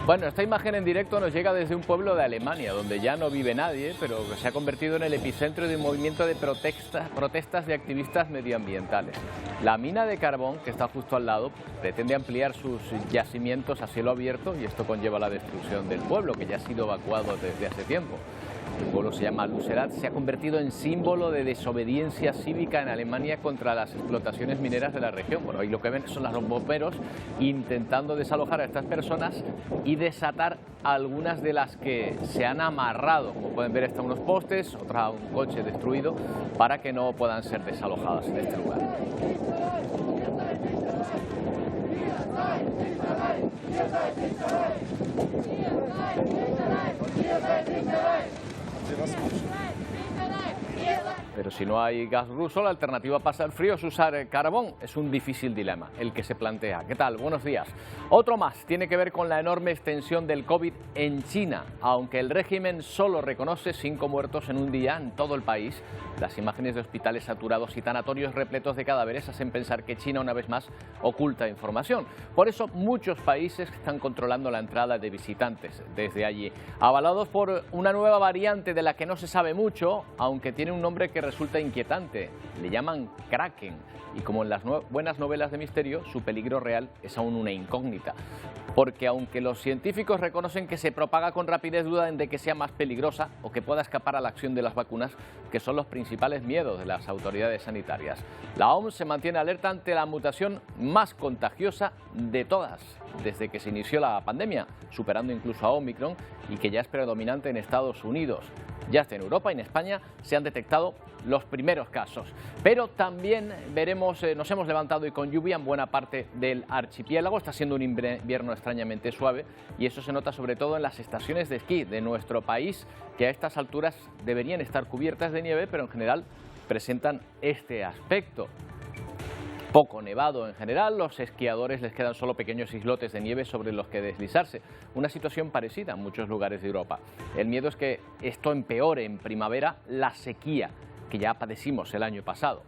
Bueno, esta imagen en directo nos llega desde un pueblo de Alemania, donde ya no vive nadie, pero que se ha convertido en el epicentro de un movimiento de protestas de activistas medioambientales. La mina de carbón, que está justo al lado, pretende ampliar sus yacimientos a cielo abierto y esto conlleva la destrucción del pueblo, que ya ha sido evacuado desde hace tiempo. El pueblo se llama Lützerath, se ha convertido en símbolo de desobediencia cívica en Alemania contra las explotaciones mineras de la región. Bueno, ahí lo que ven son los bomberos intentando desalojar a estas personas y desatar a algunas de las que se han amarrado. Como pueden ver, están unos postes, otra un coche destruido, para que no puedan ser desalojadas en este lugar. Pero si no hay gas ruso, la alternativa a pasar frío es usar carbón. Es un difícil dilema el que se plantea. ¿Qué tal? Buenos días. Otro más tiene que ver con la enorme extensión del COVID en China. Aunque el régimen solo reconoce 5 muertos en un día en todo el país, las imágenes de hospitales saturados y tanatorios repletos de cadáveres hacen pensar que China una vez más oculta información. Por eso muchos países están controlando la entrada de visitantes desde allí, avalados por una nueva variante de la que no se sabe mucho, aunque tiene un nombre que resulta inquietante. Le llaman Kraken, y como en las buenas novelas de misterio, su peligro real es aún una incógnita. Porque aunque los científicos reconocen que se propaga con rapidez, dudan de que sea más peligrosa o que pueda escapar a la acción de las vacunas, que son los principales miedos de las autoridades sanitarias. La OMS se mantiene alerta ante la mutación más contagiosa de todas, desde que se inició la pandemia, superando incluso a Omicron, y que ya es predominante en Estados Unidos. Ya hasta en Europa y en España se han detectado los primeros casos. Pero también veremos, nos hemos levantado y con lluvia en buena parte del archipiélago. Está siendo un invierno extrañamente suave y eso se nota sobre todo en las estaciones de esquí de nuestro país, que a estas alturas deberían estar cubiertas de nieve, pero en general presentan este aspecto. Poco nevado en general, los esquiadores les quedan solo pequeños islotes de nieve sobre los que deslizarse. Una situación parecida en muchos lugares de Europa. El miedo es que esto empeore en primavera la sequía que ya padecimos el año pasado.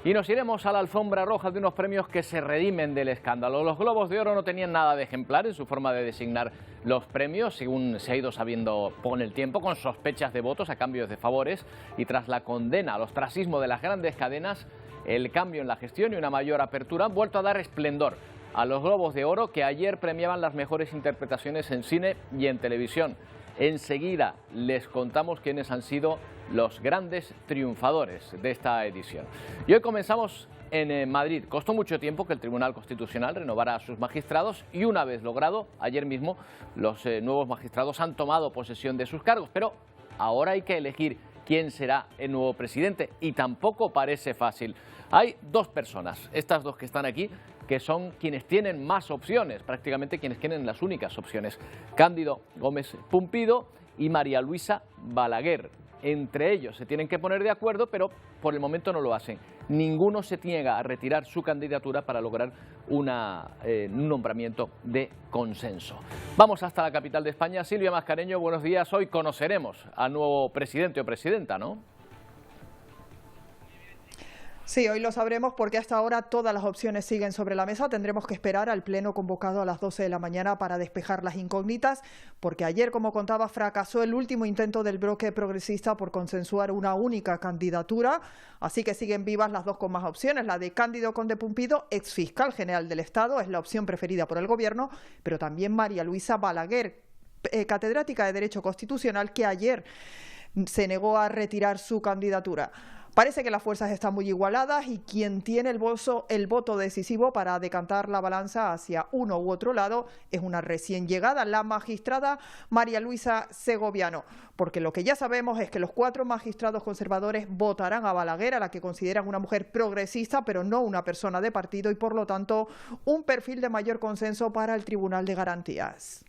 Y nos iremos a la alfombra roja de unos premios que se redimen del escándalo. Los Globos de Oro no tenían nada de ejemplar en su forma de designar los premios, según se ha ido sabiendo con el tiempo, con sospechas de votos a cambio de favores, y tras la condena al ostracismo de las grandes cadenas, el cambio en la gestión y una mayor apertura han vuelto a dar esplendor a los Globos de Oro, que ayer premiaban las mejores interpretaciones en cine y en televisión. Enseguida les contamos quiénes han sido los grandes triunfadores de esta edición. Y hoy comenzamos en Madrid. Costó mucho tiempo que el Tribunal Constitucional renovara a sus magistrados y una vez logrado, ayer mismo, los nuevos magistrados han tomado posesión de sus cargos. Pero ahora hay que elegir quién será el nuevo presidente y tampoco parece fácil. Hay dos personas, estas dos que están aquí, que son quienes tienen más opciones, prácticamente quienes tienen las únicas opciones: Cándido Gómez Pumpido y María Luisa Balaguer. Entre ellos se tienen que poner de acuerdo, pero por el momento no lo hacen. Ninguno se niega a retirar su candidatura para lograr un nombramiento de consenso. Vamos hasta la capital de España. Silvia Mascareño, buenos días. Hoy conoceremos al nuevo presidente o presidenta, ¿no? Sí, hoy lo sabremos porque hasta ahora todas las opciones siguen sobre la mesa. Tendremos que esperar al pleno convocado a las 12 de la mañana para despejar las incógnitas, porque ayer, como contaba, fracasó el último intento del bloque progresista por consensuar una única candidatura. Así que siguen vivas las dos con más opciones. La de Cándido Conde Pumpido, exfiscal general del Estado, es la opción preferida por el Gobierno, pero también María Luisa Balaguer, catedrática de Derecho Constitucional, que ayer se negó a retirar su candidatura. Parece que las fuerzas están muy igualadas y quien tiene el voto decisivo para decantar la balanza hacia uno u otro lado es una recién llegada, la magistrada María Luisa Segoviano. Porque lo que ya sabemos es que los 4 magistrados conservadores votarán a Balaguer, a la que consideran una mujer progresista, pero no una persona de partido, y por lo tanto un perfil de mayor consenso para el Tribunal de Garantías.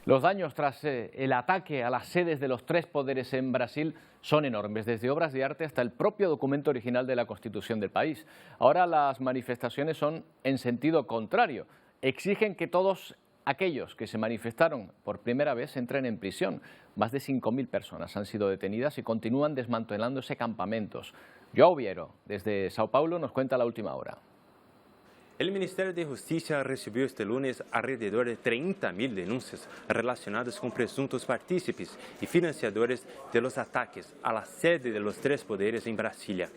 Los daños tras el ataque a las sedes de los 3 poderes en Brasil son enormes, desde obras de arte hasta el propio documento original de la Constitución del país. Ahora las manifestaciones son en sentido contrario. Exigen que todos aquellos que se manifestaron por primera vez entren en prisión. Más de 5.000 personas han sido detenidas y continúan desmantelándose campamentos. João Viero, desde Sao Paulo, nos cuenta la última hora. El Ministerio de Justicia recibió este lunes alrededor de 30.000 denuncias relacionadas con presuntos partícipes y financiadores de los ataques a la sede de los tres poderes en Brasilia.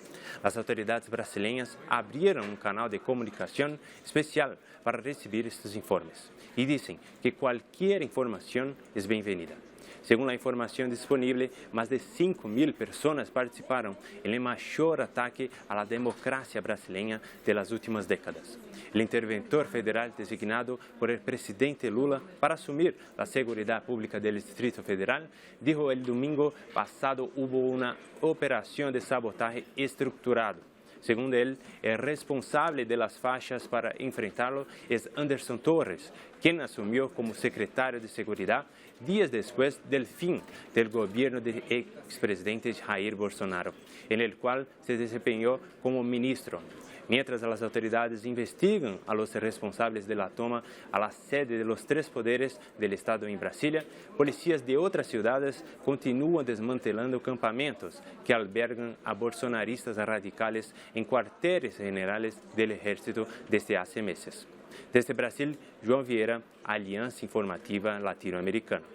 Las autoridades brasileñas abrieron un canal de comunicación especial para recibir estos informes y dicen que cualquier información es bienvenida. Según la información disponible, más de 5.000 personas participaron en el mayor ataque a la democracia brasileña de las últimas décadas. El interventor federal designado por el presidente Lula para asumir la seguridad pública del Distrito Federal dijo el domingo pasado hubo una operación de sabotaje estructurado. Según él, el responsable de las fachas para enfrentarlo es Anderson Torres, quien asumió como secretario de Seguridad días después del fin del gobierno del expresidente Jair Bolsonaro, en el cual se desempeñó como ministro. Mientras las autoridades investigan a los responsables de la toma a la sede de los tres poderes del Estado en Brasilia, policías de otras ciudades continúan desmantelando campamentos que albergan a bolsonaristas radicales en cuarteles generales del ejército desde hace meses. Desde Brasil, João Vieira, Alianza Informativa Latinoamericana.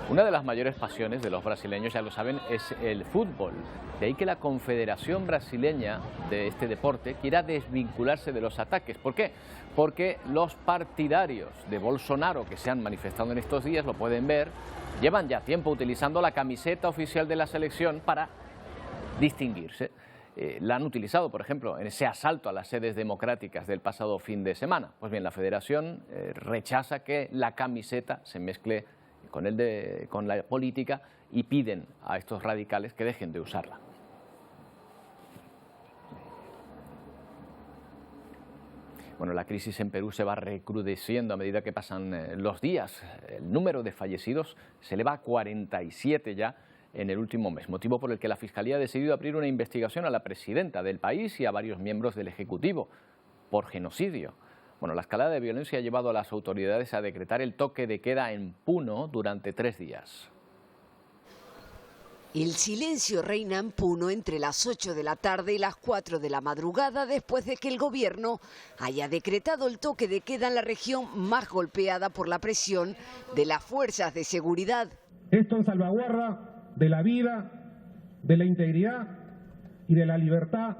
Una de las mayores pasiones de los brasileños, ya lo saben, es el fútbol. De ahí que la Confederación Brasileña de este deporte quiera desvincularse de los ataques. ¿Por qué? Porque los partidarios de Bolsonaro que se han manifestado en estos días, lo pueden ver, llevan ya tiempo utilizando la camiseta oficial de la selección para distinguirse. La han utilizado, por ejemplo, en ese asalto a las sedes democráticas del pasado fin de semana. Pues bien, la Federación rechaza que la camiseta se mezcle con la política y piden a estos radicales que dejen de usarla. Bueno, la crisis en Perú se va recrudeciendo a medida que pasan los días. El número de fallecidos se eleva a 47 ya en el último mes, motivo por el que la Fiscalía ha decidido abrir una investigación a la presidenta del país y a varios miembros del Ejecutivo por genocidio. Bueno, la escalada de violencia ha llevado a las autoridades a decretar el toque de queda en Puno durante 3 días. El silencio reina en Puno entre las 8 de la tarde y las 4 de la madrugada después de que el gobierno haya decretado el toque de queda en la región más golpeada por la presión de las fuerzas de seguridad. Esto en salvaguarda de la vida, de la integridad y de la libertad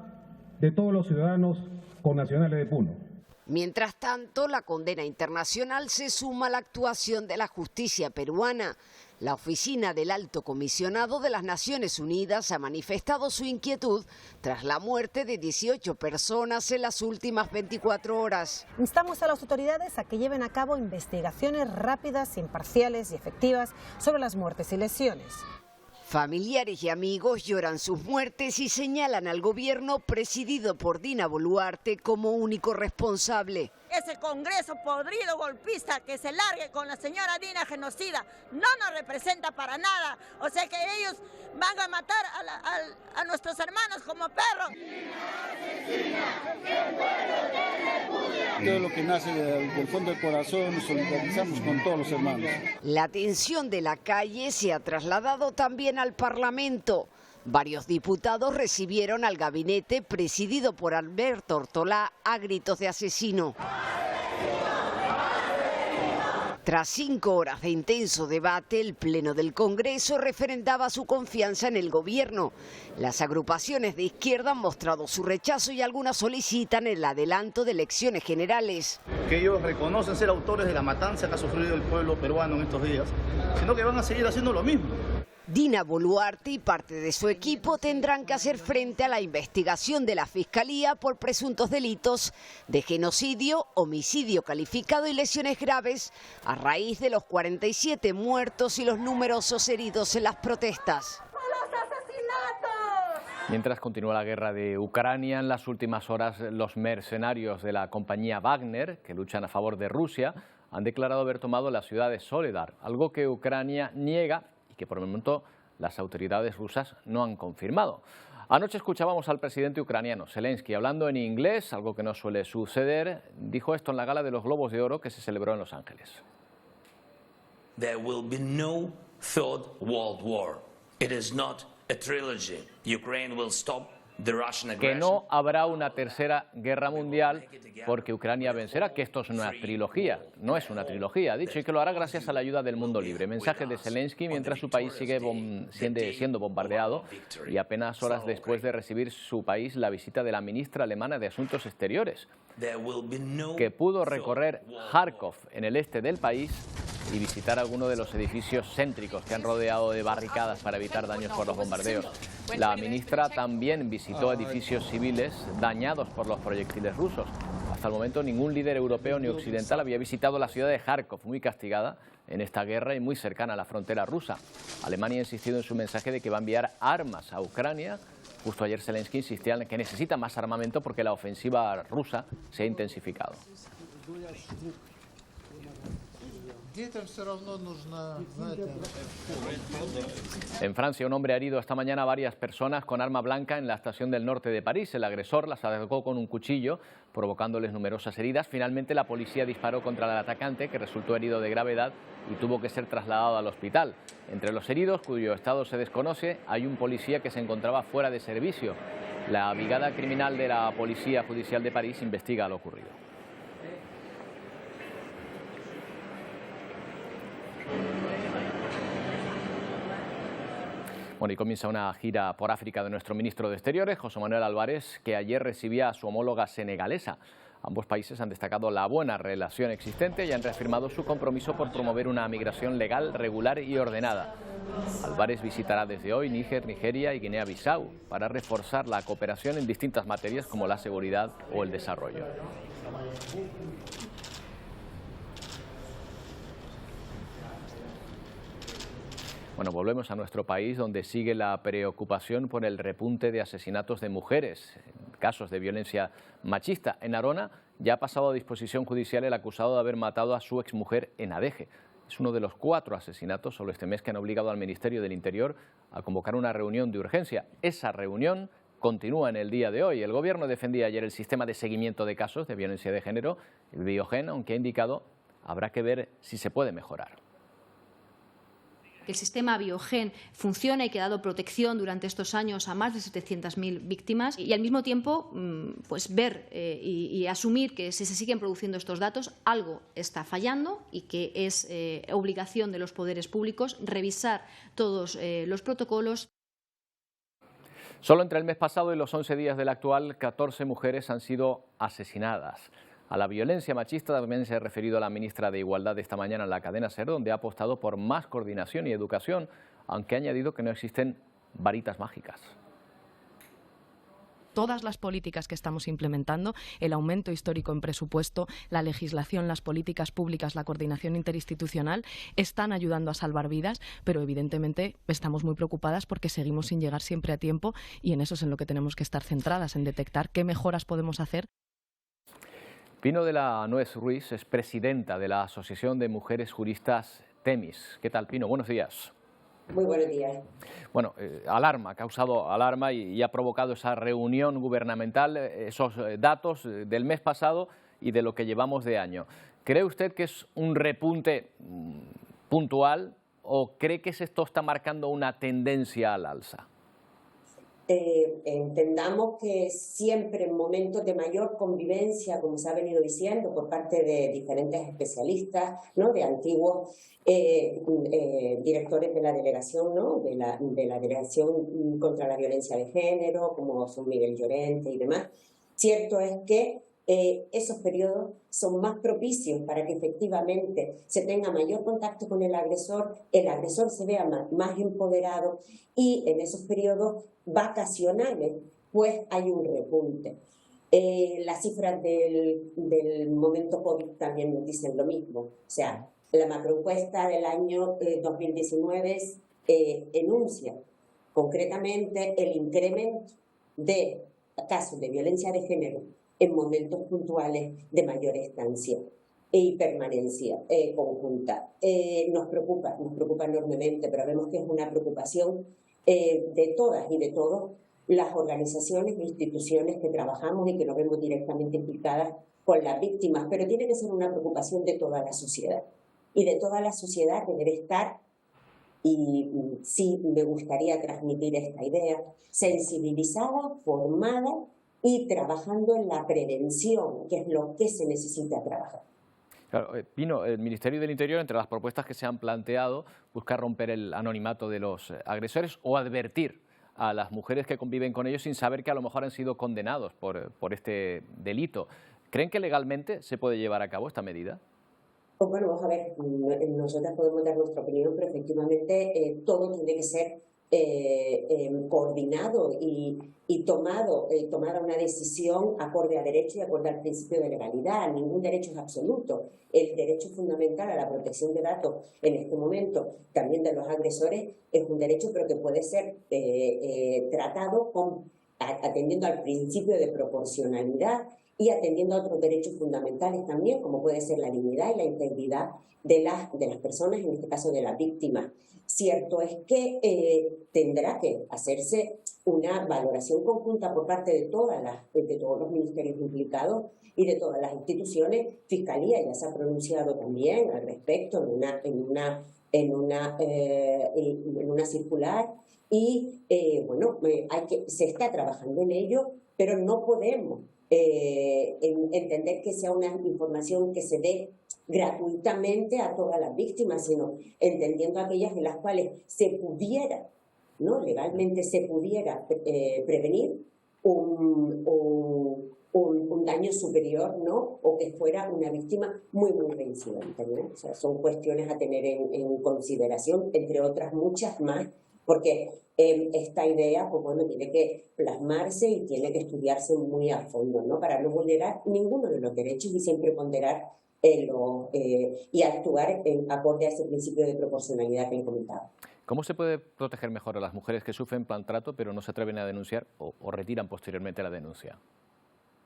de todos los ciudadanos connacionales de Puno. Mientras tanto, la condena internacional se suma a la actuación de la justicia peruana. La oficina del Alto Comisionado de las Naciones Unidas ha manifestado su inquietud tras la muerte de 18 personas en las últimas 24 horas. Instamos a las autoridades a que lleven a cabo investigaciones rápidas, imparciales y efectivas sobre las muertes y lesiones. Familiares y amigos lloran sus muertes y señalan al gobierno presidido por Dina Boluarte como único responsable. Ese Congreso podrido golpista que se largue con la señora Dina genocida no nos representa para nada. O sea que ellos van a matar a nuestros hermanos como perros. Todo lo que nace del fondo del corazón, nos solidarizamos con todos los hermanos. La tensión de la calle se ha trasladado también al Parlamento. Varios diputados recibieron al gabinete presidido por Alberto Ortolá a gritos de asesino. Tras 5 horas de intenso debate, el Pleno del Congreso refrendaba su confianza en el gobierno. Las agrupaciones de izquierda han mostrado su rechazo y algunas solicitan el adelanto de elecciones generales. Que ellos reconocen ser autores de la matanza que ha sufrido el pueblo peruano en estos días, sino que van a seguir haciendo lo mismo. Dina Boluarte y parte de su equipo tendrán que hacer frente a la investigación de la Fiscalía por presuntos delitos de genocidio, homicidio calificado y lesiones graves a raíz de los 47 muertos y los numerosos heridos en las protestas. Mientras continúa la guerra de Ucrania, en las últimas horas los mercenarios de la compañía Wagner, que luchan a favor de Rusia, han declarado haber tomado la ciudad de Soledar, algo que Ucrania niega y que por el momento las autoridades rusas no han confirmado. Anoche escuchábamos al presidente ucraniano Zelensky hablando en inglés, algo que no suele suceder. Dijo esto en la gala de los Globos de Oro que se celebró en Los Ángeles. There will be no third world war. It is not a trilogy. Ukraine will stop que no habrá una tercera guerra mundial porque Ucrania vencerá, que esto es una trilogía, no es una trilogía, ha dicho, y que lo hará gracias a la ayuda del mundo libre. Mensaje de Zelensky mientras su país sigue siendo bombardeado y apenas horas después de recibir su país la visita de la ministra alemana de Asuntos Exteriores, que pudo recorrer Kharkov en el este del país y visitar algunos de los edificios céntricos que han rodeado de barricadas para evitar daños por los bombardeos. La ministra también visitó edificios civiles dañados por los proyectiles rusos. Hasta el momento ningún líder europeo ni occidental había visitado la ciudad de Kharkov, muy castigada en esta guerra y muy cercana a la frontera rusa. Alemania ha insistido en su mensaje de que va a enviar armas a Ucrania. Justo ayer Zelensky insistía en que necesita más armamento porque la ofensiva rusa se ha intensificado. En Francia, un hombre ha herido esta mañana a varias personas con arma blanca en la estación del norte de París. El agresor las atacó con un cuchillo, provocándoles numerosas heridas. Finalmente, la policía disparó contra el atacante, que resultó herido de gravedad y tuvo que ser trasladado al hospital. Entre los heridos, cuyo estado se desconoce, hay un policía que se encontraba fuera de servicio. La brigada criminal de la Policía Judicial de París investiga lo ocurrido. Bueno, y comienza una gira por África de nuestro ministro de Exteriores, José Manuel Álvarez, que ayer recibía a su homóloga senegalesa. Ambos países han destacado la buena relación existente y han reafirmado su compromiso por promover una migración legal, regular y ordenada. Álvarez visitará desde hoy Níger, Nigeria y Guinea-Bissau para reforzar la cooperación en distintas materias como la seguridad o el desarrollo. Bueno, volvemos a nuestro país, donde sigue la preocupación por el repunte de asesinatos de mujeres, casos de violencia machista. En Arona ya ha pasado a disposición judicial el acusado de haber matado a su exmujer en Adeje. Es uno de los 4 asesinatos solo este mes que han obligado al Ministerio del Interior a convocar una reunión de urgencia. Esa reunión continúa en el día de hoy. El Gobierno defendía ayer el sistema de seguimiento de casos de violencia de género, el Biogen, aunque ha indicado habrá que ver si se puede mejorar. Que el sistema Biogen funciona y que ha dado protección durante estos años a más de 700.000 víctimas y al mismo tiempo pues ver y asumir que si se siguen produciendo estos datos algo está fallando y que es obligación de los poderes públicos revisar todos los protocolos. Solo entre el mes pasado y los 11 días del actual, 14 mujeres han sido asesinadas. A la violencia machista también se ha referido la ministra de Igualdad esta mañana en la cadena SER, donde ha apostado por más coordinación y educación, aunque ha añadido que no existen varitas mágicas. Todas las políticas que estamos implementando, el aumento histórico en presupuesto, la legislación, las políticas públicas, la coordinación interinstitucional, están ayudando a salvar vidas, pero evidentemente estamos muy preocupadas porque seguimos sin llegar siempre a tiempo y en eso es en lo que tenemos que estar centradas, en detectar qué mejoras podemos hacer. Pino de la Nuez Ruiz es presidenta de la Asociación de Mujeres Juristas Temis. ¿Qué tal, Pino? Buenos días. Muy buenos días. Bueno, ha causado alarma y ha provocado esa reunión gubernamental, esos datos del mes pasado y de lo que llevamos de año. ¿Cree usted que es un repunte puntual o cree que esto está marcando una tendencia al alza? Entendamos que siempre en momentos de mayor convivencia, como se ha venido diciendo por parte de diferentes especialistas, ¿no?, de antiguos directores de la delegación, ¿no?, de la Delegación contra la Violencia de Género, como son Miguel Llorente y demás, cierto es que esos periodos son más propicios para que efectivamente se tenga mayor contacto con el agresor se vea más empoderado y en esos periodos vacacionales pues hay un repunte. Las cifras del momento COVID también nos dicen lo mismo. O sea, la macroencuesta del año 2019 enuncia concretamente el incremento de casos de violencia de género en momentos puntuales de mayor estancia y permanencia conjunta. Nos preocupa enormemente, pero vemos que es una preocupación de todas y de todos las organizaciones e instituciones que trabajamos y que nos vemos directamente implicadas con las víctimas, pero tiene que ser una preocupación de toda la sociedad y de toda la sociedad que debe estar y sí me gustaría transmitir esta idea, sensibilizada, formada y trabajando en la prevención, que es lo que se necesita trabajar. Claro, Pino, el Ministerio del Interior, entre las propuestas que se han planteado, busca romper el anonimato de los agresores o advertir a las mujeres que conviven con ellos sin saber que a lo mejor han sido condenados por este delito. ¿Creen que legalmente se puede llevar a cabo esta medida? Pues bueno, vamos a ver, nosotras podemos dar nuestra opinión, pero efectivamente todo tiene que ser coordinado y tomada una decisión acorde a derecho y acorde al principio de legalidad. Ningún derecho es absoluto. El derecho fundamental a la protección de datos en este momento, también de los agresores, es un derecho pero que puede ser tratado atendiendo al principio de proporcionalidad y atendiendo a otros derechos fundamentales también, como puede ser la dignidad y la integridad de las personas, en este caso de las víctimas. Cierto es que tendrá que hacerse una valoración conjunta por parte de todos los ministerios implicados y de todas las instituciones. Fiscalía ya se ha pronunciado también al respecto en una circular y bueno, se está trabajando en ello, pero no podemos entender que sea una información que se dé gratuitamente a todas las víctimas, sino entendiendo aquellas en las cuales se pudiera, ¿no? Legalmente se pudiera prevenir un daño superior, ¿no? O que fuera una víctima muy reincidente, ¿no? O sea, son cuestiones a tener en consideración, entre otras muchas más, porque esta idea, pues bueno, tiene que plasmarse y tiene que estudiarse muy a fondo, ¿no? Para no vulnerar ninguno de los derechos y siempre ponderar y actuar en acorde a ese principio de proporcionalidad que he comentado. ¿Cómo se puede proteger mejor a las mujeres que sufren maltrato pero no se atreven a denunciar o retiran posteriormente la denuncia?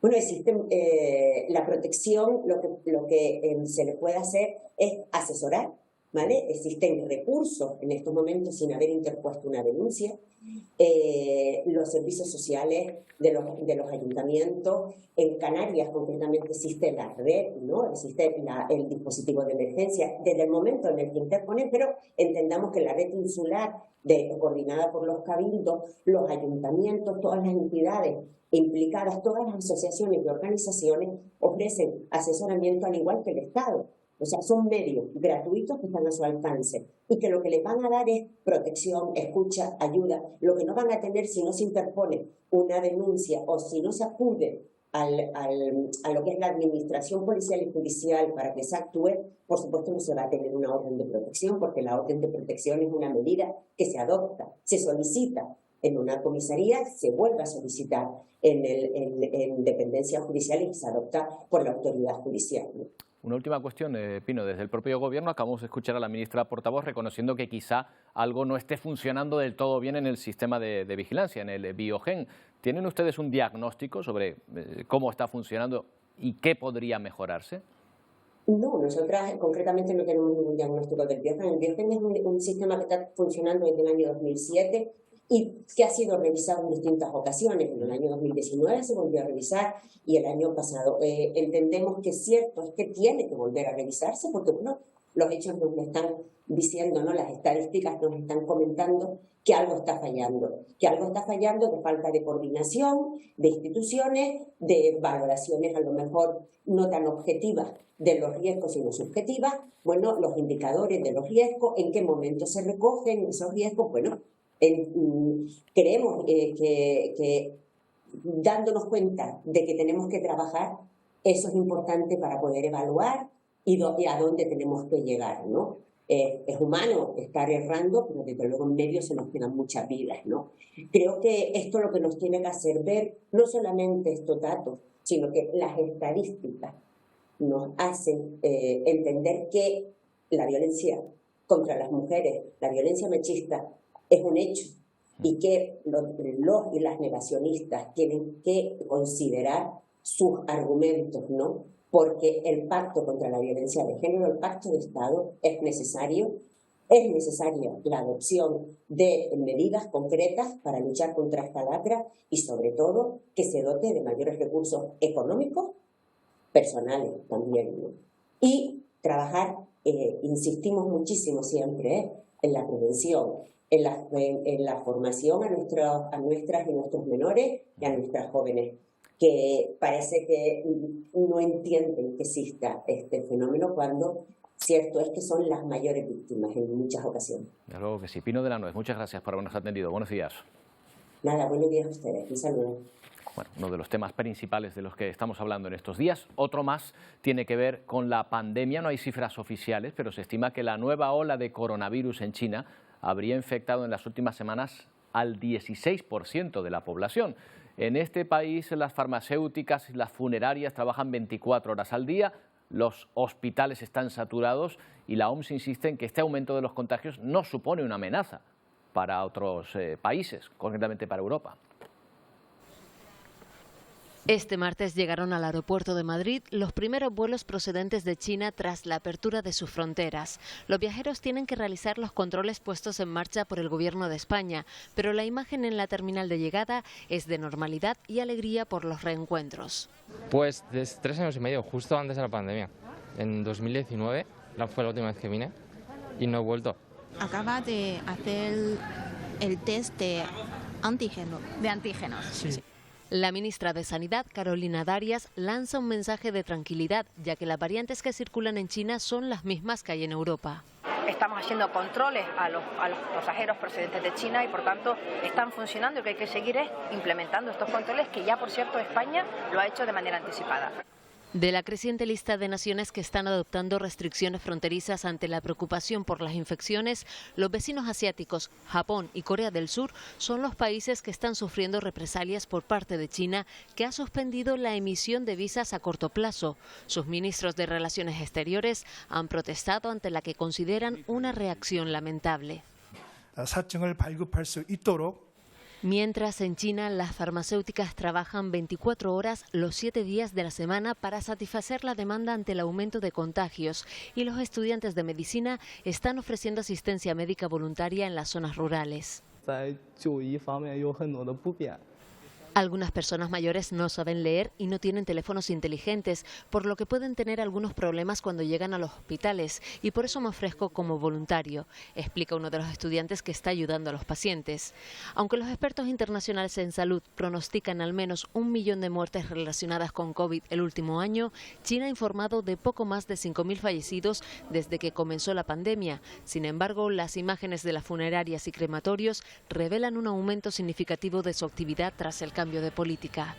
Bueno, existe la protección, lo que se le puede hacer es asesorar, ¿vale? Existen recursos en estos momentos sin haber interpuesto una denuncia. Los servicios sociales de los ayuntamientos, en Canarias concretamente existe la red, ¿no? Existe el dispositivo de emergencia desde el momento en el que interponen, pero entendamos que la red insular coordinada por los cabildos, los ayuntamientos, todas las entidades implicadas, todas las asociaciones y organizaciones ofrecen asesoramiento al igual que el Estado. O sea, son medios gratuitos que están a su alcance y que lo que les van a dar es protección, escucha, ayuda. Lo que no van a tener si no se interpone una denuncia o si no se acude a lo que es la administración policial y judicial para que se actúe, por supuesto no se va a tener una orden de protección, porque la orden de protección es una medida que se adopta, se solicita en una comisaría, se vuelve a solicitar en dependencia judicial y se adopta por la autoridad judicial, ¿no? Una última cuestión, Pino. Desde el propio Gobierno acabamos de escuchar a la ministra portavoz reconociendo que quizá algo no esté funcionando del todo bien en el sistema de vigilancia, en el Biogen. ¿Tienen ustedes un diagnóstico sobre cómo está funcionando y qué podría mejorarse? No, nosotras concretamente no tenemos ningún diagnóstico del Biogen. El Biogen es un sistema que está funcionando desde el año 2007 y que ha sido revisado en distintas ocasiones. En el año 2019 se volvió a revisar y el año pasado. Entendemos que es cierto, es que tiene que volver a revisarse porque bueno, los hechos nos están diciendo, ¿no? Las estadísticas nos están comentando que algo está fallando de falta de coordinación, de instituciones, de valoraciones a lo mejor no tan objetivas de los riesgos sino subjetivas. Bueno, los indicadores de los riesgos, en qué momento se recogen esos riesgos, bueno, creemos que dándonos cuenta de que tenemos que trabajar, eso es importante para poder evaluar y a dónde tenemos que llegar, ¿no? Es humano estar errando, pero desde luego en medio se nos quedan muchas vidas, ¿no? Creo que esto lo que nos tiene que hacer ver, no solamente estos datos, sino que las estadísticas nos hacen entender que la violencia contra las mujeres, la violencia machista, es un hecho y que los y las negacionistas tienen que considerar sus argumentos, ¿no? Porque el pacto contra la violencia de género, el pacto de Estado, es necesaria la adopción de medidas concretas para luchar contra esta lacra y sobre todo que se dote de mayores recursos económicos, personales también, ¿no? Y trabajar, insistimos muchísimo siempre, la prevención, en la formación a nuestras y nuestros menores y a nuestras jóvenes, que parece que no entienden que exista este fenómeno cuando cierto es que son las mayores víctimas en muchas ocasiones. Desde luego que sí. Pino de la Nuez, muchas gracias por habernos atendido. Buenos días. Nada, buenos días a ustedes. Un saludo. Bueno, uno de los temas principales de los que estamos hablando en estos días. Otro más tiene que ver con la pandemia. No hay cifras oficiales, pero se estima que la nueva ola de coronavirus en China habría infectado en las últimas semanas al 16% de la población. En este país las farmacéuticas y las funerarias trabajan 24 horas al día, los hospitales están saturados y la OMS insiste en que este aumento de los contagios no supone una amenaza para otros países, concretamente para Europa. Este martes llegaron al aeropuerto de Madrid los primeros vuelos procedentes de China tras la apertura de sus fronteras. Los viajeros tienen que realizar los controles puestos en marcha por el Gobierno de España, pero la imagen en la terminal de llegada es de normalidad y alegría por los reencuentros. Pues desde 3 años y medio, justo antes de la pandemia. En 2019 fue la última vez que vine y no he vuelto. Acaba de hacer el test de antígeno. De antígenos. Sí. La ministra de Sanidad, Carolina Darias, lanza un mensaje de tranquilidad, ya que las variantes que circulan en China son las mismas que hay en Europa. Estamos haciendo controles a los pasajeros procedentes de China y, por tanto, están funcionando. Lo que hay que seguir es implementando estos controles, que ya, por cierto, España lo ha hecho de manera anticipada. De la creciente lista de naciones que están adoptando restricciones fronterizas ante la preocupación por las infecciones, los vecinos asiáticos, Japón y Corea del Sur, son los países que están sufriendo represalias por parte de China, que ha suspendido la emisión de visas a corto plazo. Sus ministros de Relaciones Exteriores han protestado ante la que consideran una reacción lamentable. Mientras en China las farmacéuticas trabajan 24 horas los 7 días de la semana para satisfacer la demanda ante el aumento de contagios y los estudiantes de medicina están ofreciendo asistencia médica voluntaria en las zonas rurales. Algunas personas mayores no saben leer y no tienen teléfonos inteligentes, por lo que pueden tener algunos problemas cuando llegan a los hospitales y por eso me ofrezco como voluntario, explica uno de los estudiantes que está ayudando a los pacientes. Aunque los expertos internacionales en salud pronostican al menos 1 millón de muertes relacionadas con COVID el último año, China ha informado de poco más de 5.000 fallecidos desde que comenzó la pandemia. Sin embargo, las imágenes de las funerarias y crematorios revelan un aumento significativo de su actividad tras el cambio de política.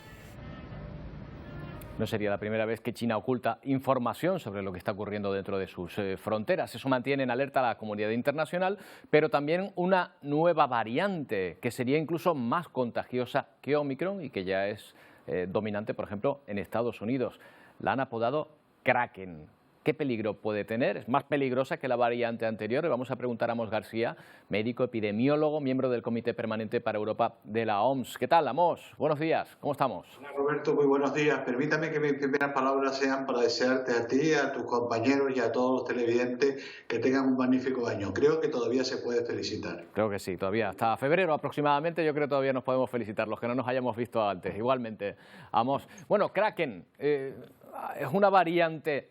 No sería la primera vez que China oculta información sobre lo que está ocurriendo dentro de sus fronteras. Eso mantiene en alerta a la comunidad internacional, pero también una nueva variante que sería incluso más contagiosa que Omicron y que ya es dominante, por ejemplo, en Estados Unidos. La han apodado Kraken. ¿Qué peligro puede tener? ¿Es más peligrosa que la variante anterior? Vamos a preguntar a Amos García, médico epidemiólogo, miembro del Comité Permanente para Europa de la OMS. ¿Qué tal, Amos? Buenos días, ¿cómo estamos? Hola, Roberto, muy buenos días. Permítame que mis primeras palabras sean para desearte a ti, a tus compañeros y a todos los televidentes que tengan un magnífico año. Creo que todavía se puede felicitar. Creo que sí, todavía. Hasta febrero aproximadamente yo creo que todavía nos podemos felicitar, los que no nos hayamos visto antes. Igualmente, Amos. Bueno, Kraken, es una variante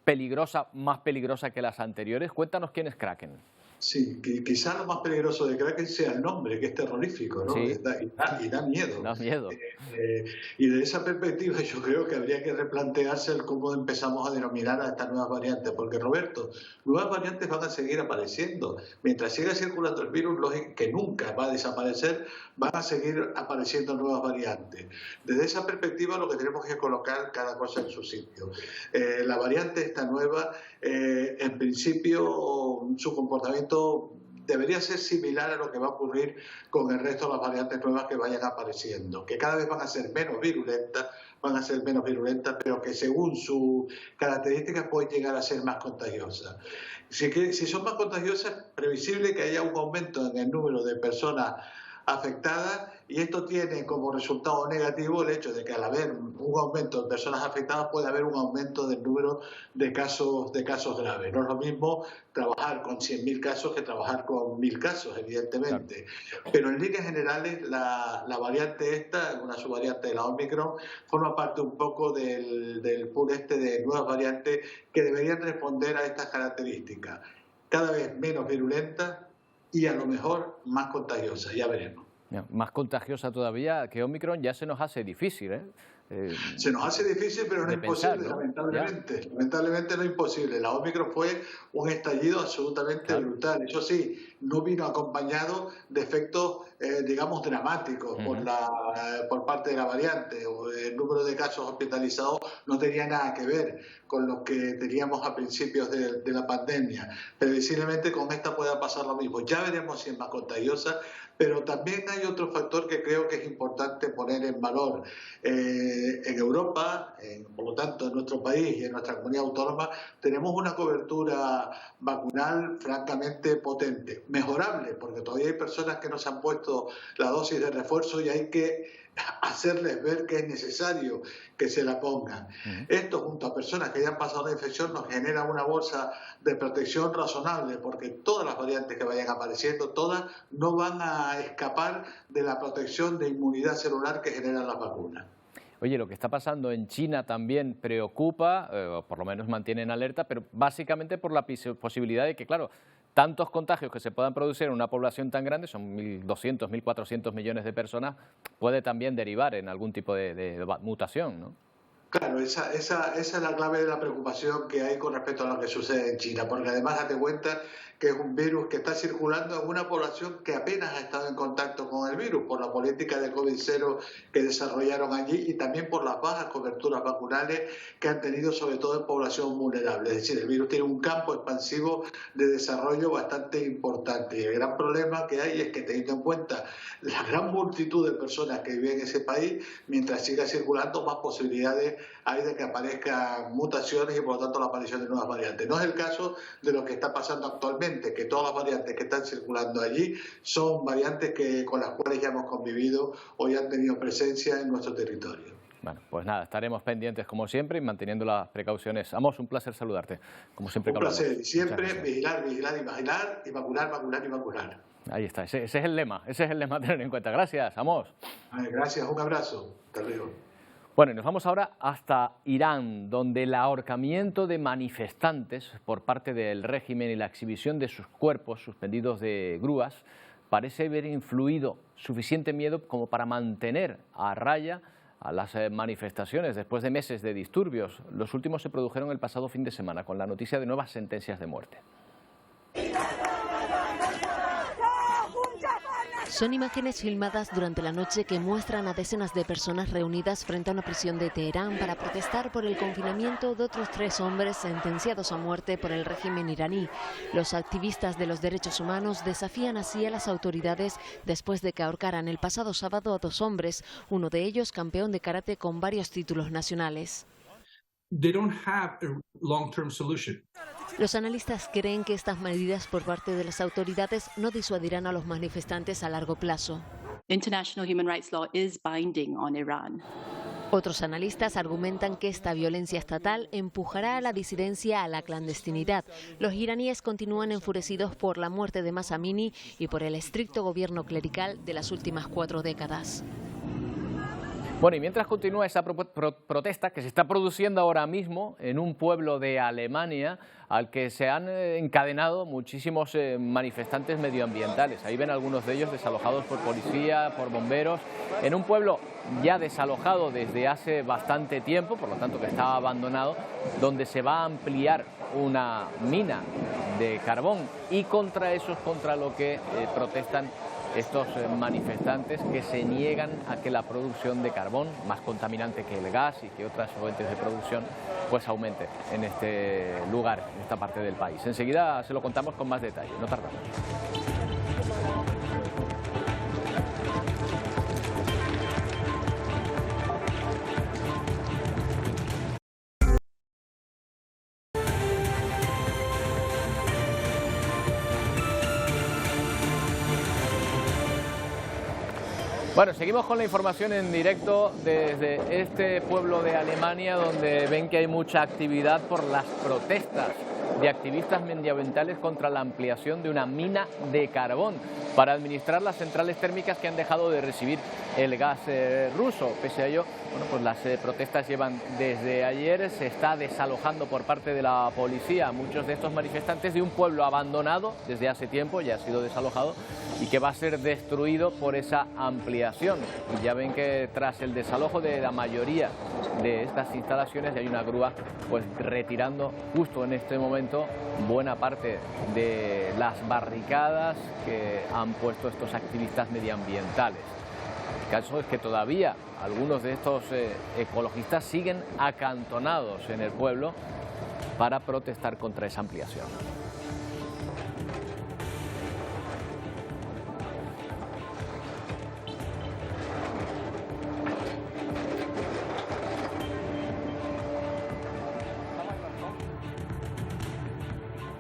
peligrosa, más peligrosa que las anteriores. Cuéntanos quién es Kraken. Sí, quizá lo más peligroso de Kraken sea el nombre, que es terrorífico, ¿no? Sí. Y da miedo. Da miedo. Y de esa perspectiva yo creo que habría que replantearse el cómo empezamos a denominar a estas nuevas variantes, porque, Roberto, nuevas variantes van a seguir apareciendo. Mientras siga circulando el virus, lógico que nunca va a desaparecer, van a seguir apareciendo nuevas variantes. Desde esa perspectiva lo que tenemos que colocar cada cosa en su sitio. La variante esta nueva, en principio, su comportamiento debería ser similar a lo que va a ocurrir con el resto de las variantes nuevas que vayan apareciendo, que cada vez van a ser menos virulentas, pero que según sus características pueden llegar a ser más contagiosas. Si son más contagiosas, es previsible que haya un aumento en el número de personas afectadas, y esto tiene como resultado negativo el hecho de que al haber un aumento de personas afectadas puede haber un aumento del número de casos graves. No es lo mismo trabajar con 100.000 casos que trabajar con 1.000 casos, evidentemente. Claro. Pero en líneas generales la variante esta, una subvariante de la Omicron, forma parte un poco del pool de nuevas variantes que deberían responder a estas características. Cada vez menos virulentas, y a lo mejor más contagiosa, ya veremos. Más contagiosa todavía que Omicron, ya se nos hace difícil, ¿eh? Se nos hace difícil, pero no es imposible, pensar, ¿no? lamentablemente. Lamentablemente no es imposible. La Omicron fue un estallido absolutamente brutal. Eso sí, no vino acompañado de efectos, digamos, dramáticos por parte de la variante. El número de casos hospitalizados no tenía nada que ver con lo que teníamos a principios de la pandemia. Previsiblemente con esta pueda pasar lo mismo. Ya veremos si es más contagiosa, pero también hay otro factor que creo que es importante poner en valor. En Europa, por lo tanto en nuestro país y en nuestra comunidad autónoma, tenemos una cobertura vacunal francamente potente, mejorable, porque todavía hay personas que no se han puesto la dosis de refuerzo y hay que hacerles ver que es necesario que se la pongan. Esto, junto a personas que ya han pasado la infección, nos genera una bolsa de protección razonable, porque todas las variantes que vayan apareciendo, todas no van a escapar de la protección de inmunidad celular que generan las vacunas. Oye, lo que está pasando en China también preocupa, o por lo menos mantiene en alerta, pero básicamente por la posibilidad de que, claro, tantos contagios que se puedan producir en una población tan grande, son 1.200, 1.400 millones de personas, puede también derivar en algún tipo de mutación, ¿no? Claro, esa es la clave de la preocupación que hay con respecto a lo que sucede en China, porque además date cuenta que es un virus que está circulando en una población que apenas ha estado en contacto con el virus, por la política de COVID-0 que desarrollaron allí y también por las bajas coberturas vacunales que han tenido, sobre todo en población vulnerable. Es decir, el virus tiene un campo expansivo de desarrollo bastante importante y el gran problema que hay es que, teniendo en cuenta la gran multitud de personas que viven en ese país, mientras siga circulando, más posibilidades hay de que aparezcan mutaciones y por lo tanto la aparición de nuevas variantes. No es el caso de lo que está pasando actualmente, que todas las variantes que están circulando allí son variantes con las cuales ya hemos convivido o ya han tenido presencia en nuestro territorio. Bueno, pues nada, estaremos pendientes como siempre y manteniendo las precauciones. Amos, un placer saludarte, como siempre. Un placer, y siempre vigilar, vigilar y vigilar y vacunar, vacunar y vacunar. Ahí está, ese es el lema a tener en cuenta. Gracias, Amos. Gracias, un abrazo. Hasta luego. Bueno, y nos vamos ahora hasta Irán, donde el ahorcamiento de manifestantes por parte del régimen y la exhibición de sus cuerpos suspendidos de grúas parece haber influido suficiente miedo como para mantener a raya a las manifestaciones después de meses de disturbios. Los últimos se produjeron el pasado fin de semana con la noticia de nuevas sentencias de muerte. Son imágenes filmadas durante la noche que muestran a decenas de personas reunidas frente a una prisión de Teherán para protestar por el confinamiento de otros 3 hombres sentenciados a muerte por el régimen iraní. Los activistas de los derechos humanos desafían así a las autoridades después de que ahorcaran el pasado sábado a 2 hombres, uno de ellos campeón de karate con varios títulos nacionales. Los analistas creen que estas medidas por parte de las autoridades no disuadirán a los manifestantes a largo plazo. International human rights law is binding on Iran. Otros analistas argumentan que esta violencia estatal empujará a la disidencia a la clandestinidad. Los iraníes continúan enfurecidos por la muerte de Mahsa Amini y por el estricto gobierno clerical de las últimas 4 décadas. Bueno, y mientras continúa esa protesta que se está produciendo ahora mismo en un pueblo de Alemania al que se han encadenado muchísimos manifestantes medioambientales. Ahí ven algunos de ellos desalojados por policía, por bomberos, en un pueblo ya desalojado desde hace bastante tiempo, por lo tanto que está abandonado, donde se va a ampliar una mina de carbón y contra eso es contra lo que protestan estos manifestantes que se niegan a que la producción de carbón, más contaminante que el gas y que otras fuentes de producción, pues aumente en este lugar, en esta parte del país. Enseguida se lo contamos con más detalle, no tardamos. Bueno, seguimos con la información en directo desde este pueblo de Alemania, donde ven que hay mucha actividad por las protestas de activistas medioambientales contra la ampliación de una mina de carbón para administrar las centrales térmicas que han dejado de recibir el gas ruso. Pese a ello, bueno, pues las protestas llevan desde ayer. Se está desalojando por parte de la policía a muchos de estos manifestantes de un pueblo abandonado desde hace tiempo, ya ha sido desalojado y que va a ser destruido por esa ampliación. Y ya ven que tras el desalojo de la mayoría de estas instalaciones hay una grúa pues retirando justo en este momento buena parte de las barricadas que han puesto estos activistas medioambientales. El caso es que todavía algunos de estos ecologistas siguen acantonados en el pueblo para protestar contra esa ampliación.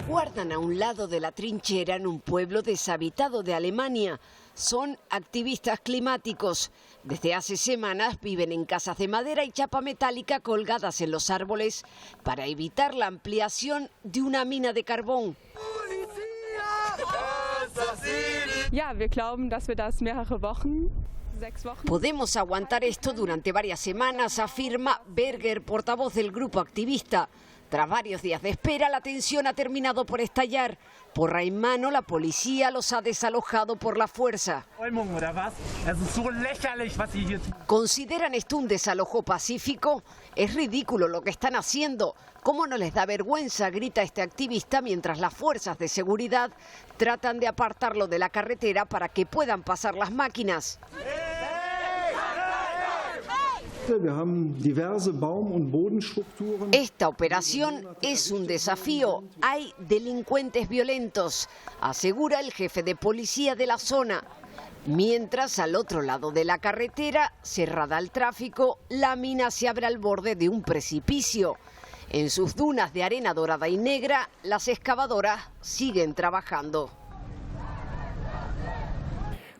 Guardan a un lado de la trinchera en un pueblo deshabitado de Alemania. Son activistas climáticos. Desde hace semanas viven en casas de madera y chapa metálica colgadas en los árboles para evitar la ampliación de una mina de carbón. Podemos aguantar esto durante varias semanas, afirma Berger, portavoz del grupo activista. Tras varios días de espera, la tensión ha terminado por estallar. Porra en mano, la policía los ha desalojado por la fuerza. ¿Consideran esto un desalojo pacífico? Es ridículo lo que están haciendo. ¿Cómo no les da vergüenza?, grita este activista mientras las fuerzas de seguridad tratan de apartarlo de la carretera para que puedan pasar las máquinas. Esta operación es un desafío. Hay delincuentes violentos, asegura el jefe de policía de la zona. Mientras al otro lado de la carretera, cerrada al tráfico, la mina se abre al borde de un precipicio. En sus dunas de arena dorada y negra, las excavadoras siguen trabajando.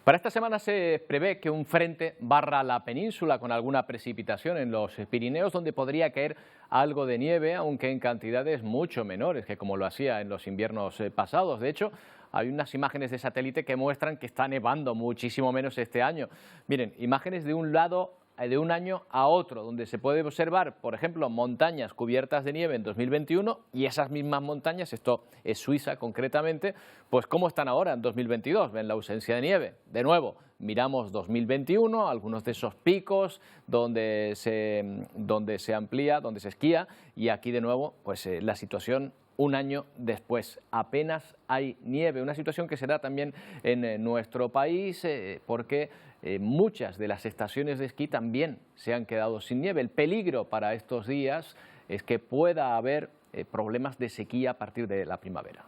Para esta semana se prevé que un frente barra la península con alguna precipitación en los Pirineos, donde podría caer algo de nieve, aunque en cantidades mucho menores que como lo hacía en los inviernos pasados. De hecho, hay unas imágenes de satélite que muestran que está nevando muchísimo menos este año. Miren, imágenes de un lado de un año a otro, donde se puede observar, por ejemplo, montañas cubiertas de nieve en 2021 y esas mismas montañas, esto es Suiza concretamente, pues cómo están ahora en 2022, ven la ausencia de nieve. De nuevo, miramos 2021, algunos de esos picos donde se amplía, donde se esquía, y aquí de nuevo, pues la situación un año después. Apenas hay nieve, una situación que se da también en nuestro país porque muchas de las estaciones de esquí también se han quedado sin nieve. El peligro para estos días es que pueda haber problemas de sequía a partir de la primavera.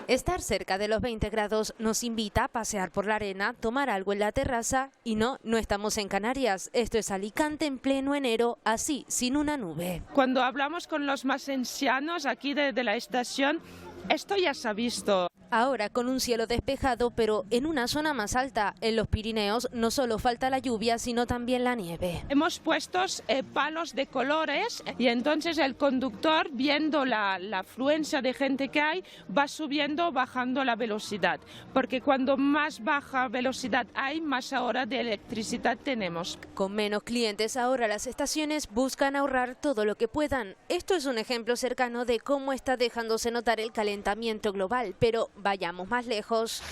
Estar cerca de los 20 grados nos invita a pasear por la arena, tomar algo en la terraza y no estamos en Canarias. Esto es Alicante en pleno enero, así, sin una nube. Cuando hablamos con los más ancianos aquí de la estación, esto ya se ha visto. Ahora con un cielo despejado, pero en una zona más alta, en los Pirineos, no solo falta la lluvia, sino también la nieve. Hemos puesto palos de colores y entonces el conductor, viendo la afluencia de gente que hay, va subiendo, bajando la velocidad. Porque cuando más baja velocidad hay, más hora de electricidad tenemos. Con menos clientes ahora las estaciones buscan ahorrar todo lo que puedan. Esto es un ejemplo cercano de cómo está dejándose notar el calentamiento global, pero vayamos más lejos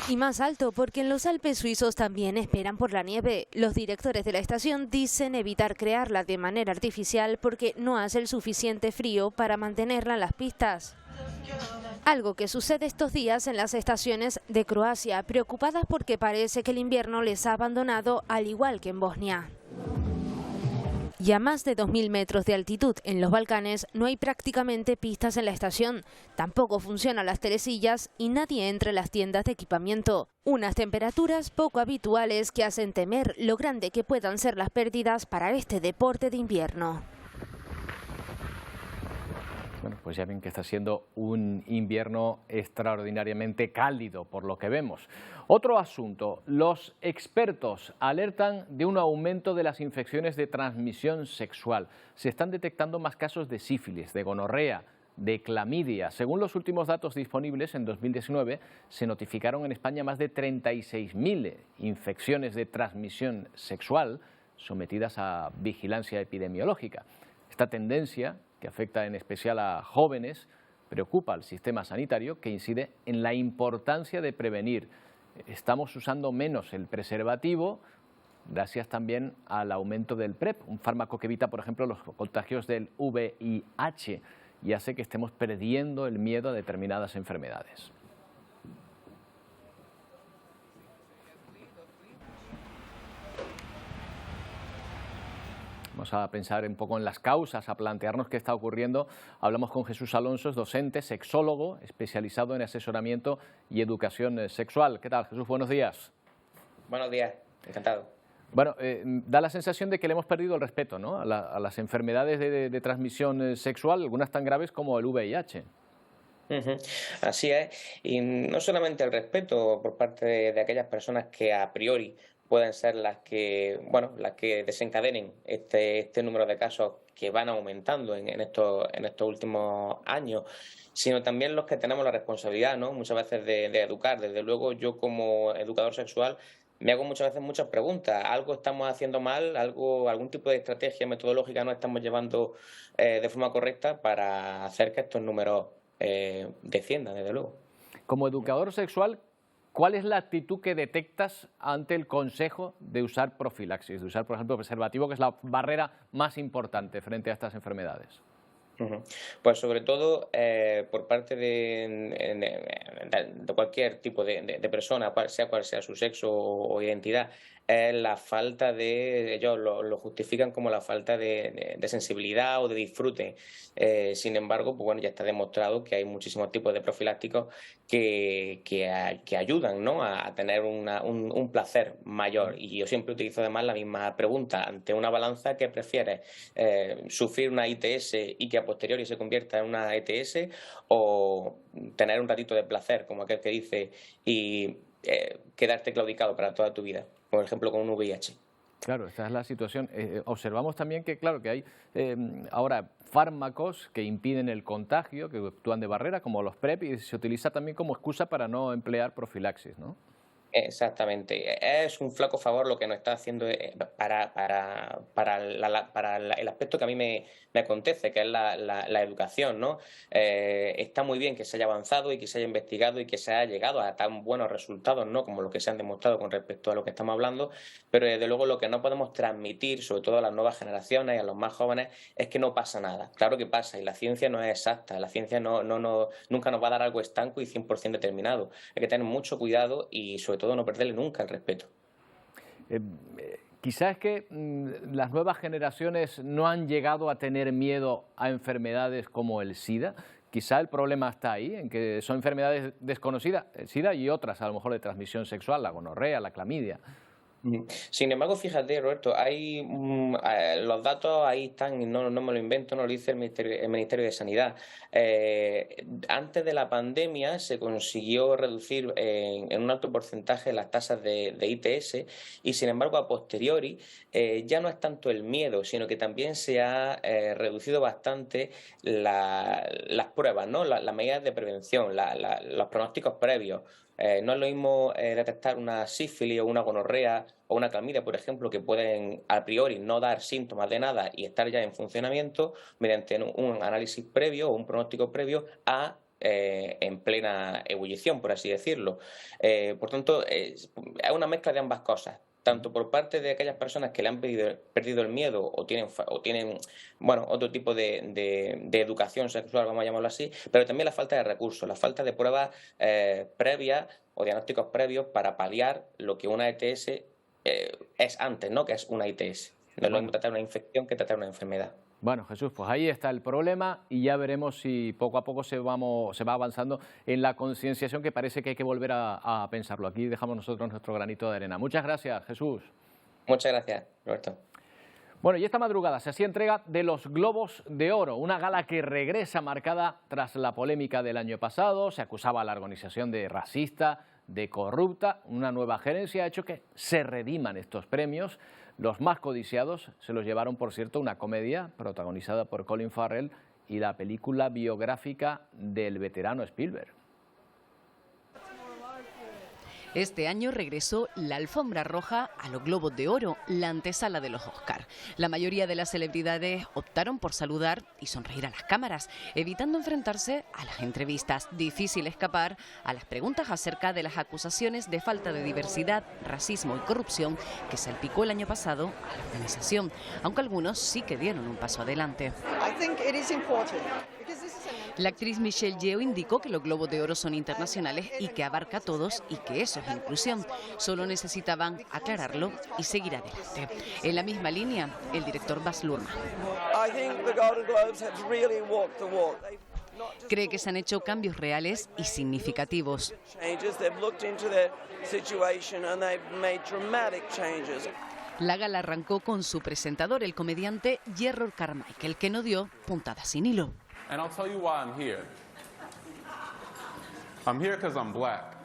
y más alto, porque en los Alpes suizos también esperan por la nieve. Los directores de la estación dicen evitar crearla de manera artificial porque no hace el suficiente frío para mantenerla en las pistas. Algo que sucede estos días en las estaciones de Croacia, preocupadas porque parece que el invierno les ha abandonado, al igual que en Bosnia. Y a más de 2.000 metros de altitud en los Balcanes no hay prácticamente pistas en la estación. Tampoco funcionan las telesillas y nadie entra en las tiendas de equipamiento. Unas temperaturas poco habituales que hacen temer lo grande que puedan ser las pérdidas para este deporte de invierno. Bueno, pues ya ven que está siendo un invierno extraordinariamente cálido, por lo que vemos. Otro asunto, los expertos alertan de un aumento de las infecciones de transmisión sexual. Se están detectando más casos de sífilis, de gonorrea, de clamidia. Según los últimos datos disponibles, en 2019 se notificaron en España más de 36.000 infecciones de transmisión sexual sometidas a vigilancia epidemiológica. Esta tendencia, que afecta en especial a jóvenes, preocupa al sistema sanitario, que incide en la importancia de prevenir. Estamos usando menos el preservativo, gracias también al aumento del PrEP, un fármaco que evita, por ejemplo, los contagios del VIH y hace que estemos perdiendo el miedo a determinadas enfermedades. Vamos a pensar un poco en las causas, a plantearnos qué está ocurriendo. Hablamos con Jesús Alonso, docente, sexólogo, especializado en asesoramiento y educación sexual. ¿Qué tal, Jesús? Buenos días. Buenos días, encantado. Bueno, da la sensación de que le hemos perdido el respeto, ¿no?, a las enfermedades de transmisión sexual, algunas tan graves como el VIH. Así es, y no solamente el respeto por parte de aquellas personas que a priori pueden ser las que desencadenen este número de casos que van aumentando en estos últimos años, sino también los que tenemos la responsabilidad, ¿no?, muchas veces de educar. Desde luego, yo como educador sexual me hago muchas veces muchas preguntas. ¿Algo estamos haciendo mal? ¿Algún tipo de estrategia metodológica no estamos llevando de forma correcta para hacer que estos números desciendan, desde luego? Como educador sexual, ¿cuál es la actitud que detectas ante el consejo de usar profilaxis, de usar, por ejemplo, preservativo, que es la barrera más importante frente a estas enfermedades? Pues sobre todo por parte de cualquier tipo de persona, cual sea su sexo o identidad, la falta de, ellos lo justifican como la falta de sensibilidad o de disfrute. Sin embargo, pues bueno, ya está demostrado que hay muchísimos tipos de profilácticos que ayudan, ¿no?, a tener un placer mayor. Y yo siempre utilizo además la misma pregunta: ante una balanza, ¿qué prefieres? ¿Sufrir una ITS y que a posteriori se convierta en una ETS, o tener un ratito de placer, como aquel que dice, y quedarte claudicado para toda tu vida, por ejemplo con un VIH? Claro, esta es la situación. Observamos también que, claro, que hay ahora fármacos que impiden el contagio, que actúan de barrera, como los PrEP, y se utiliza también como excusa para no emplear profilaxis, ¿no? Exactamente. Es un flaco favor lo que nos está haciendo para el aspecto que a mí me acontece, que es la educación, ¿no? Está muy bien que se haya avanzado y que se haya investigado y que se haya llegado a tan buenos resultados, ¿no?, como los que se han demostrado con respecto a lo que estamos hablando, pero desde luego lo que no podemos transmitir, sobre todo a las nuevas generaciones y a los más jóvenes, es que no pasa nada. Claro que pasa, y la ciencia no es exacta, la ciencia nunca nos va a dar algo estanco y 100% determinado. Hay que tener mucho cuidado y sobre todo no perderle nunca el respeto. Quizás es que las nuevas generaciones no han llegado a tener miedo a enfermedades como el SIDA. Quizá el problema está ahí, en que son enfermedades desconocidas, el SIDA y otras a lo mejor de transmisión sexual, la gonorrea, la clamidia. Sin embargo, fíjate, Roberto, hay los datos ahí están, y no me lo invento, no lo dice el Ministerio de Sanidad. Antes de la pandemia se consiguió reducir en un alto porcentaje las tasas de ITS, y sin embargo a posteriori ya no es tanto el miedo, sino que también se ha reducido bastante las pruebas, ¿no?, las medidas de prevención, los pronósticos previos. No es lo mismo detectar una sífilis o una gonorrea o una clamidia, por ejemplo, que pueden a priori no dar síntomas de nada y estar ya en funcionamiento mediante un análisis previo o un pronóstico previo en plena ebullición, por así decirlo. Por tanto, es una mezcla de ambas cosas, tanto por parte de aquellas personas que le han perdido el miedo o tienen otro tipo de educación sexual, vamos a llamarlo así, pero también la falta de recursos, la falta de pruebas previas o diagnósticos previos para paliar lo que una ETS es antes, ¿no?, que es una ITS. No es lo mismo tratar una infección que tratar una enfermedad. Bueno, Jesús, pues ahí está el problema y ya veremos si poco a poco se va avanzando en la concienciación, que parece que hay que volver a pensarlo. Aquí dejamos nosotros nuestro granito de arena. Muchas gracias, Jesús. Muchas gracias, Roberto. Bueno, y esta madrugada se hacía entrega de los Globos de Oro, una gala que regresa marcada tras la polémica del año pasado. Se acusaba a la organización de racista, de corrupta. Una nueva gerencia ha hecho que se rediman estos premios. Los más codiciados se los llevaron, por cierto, una comedia protagonizada por Colin Farrell y la película biográfica del veterano Spielberg. Este año regresó la alfombra roja a los Globos de Oro, la antesala de los Oscar. La mayoría de las celebridades optaron por saludar y sonreír a las cámaras, evitando enfrentarse a las entrevistas. Difícil escapar a las preguntas acerca de las acusaciones de falta de diversidad, racismo y corrupción que salpicó el año pasado a la organización, aunque algunos sí que dieron un paso adelante. La actriz Michelle Yeoh indicó que los Globos de Oro son internacionales y que abarca a todos y que eso es inclusión. Solo necesitaban aclararlo y seguir adelante. En la misma línea, el director Baz Luhrmann cree que se han hecho cambios reales y significativos. La gala arrancó con su presentador, el comediante Jerrod Carmichael, que no dio puntada sin hilo. And I'll tell you why I'm here. I'm here because I'm black.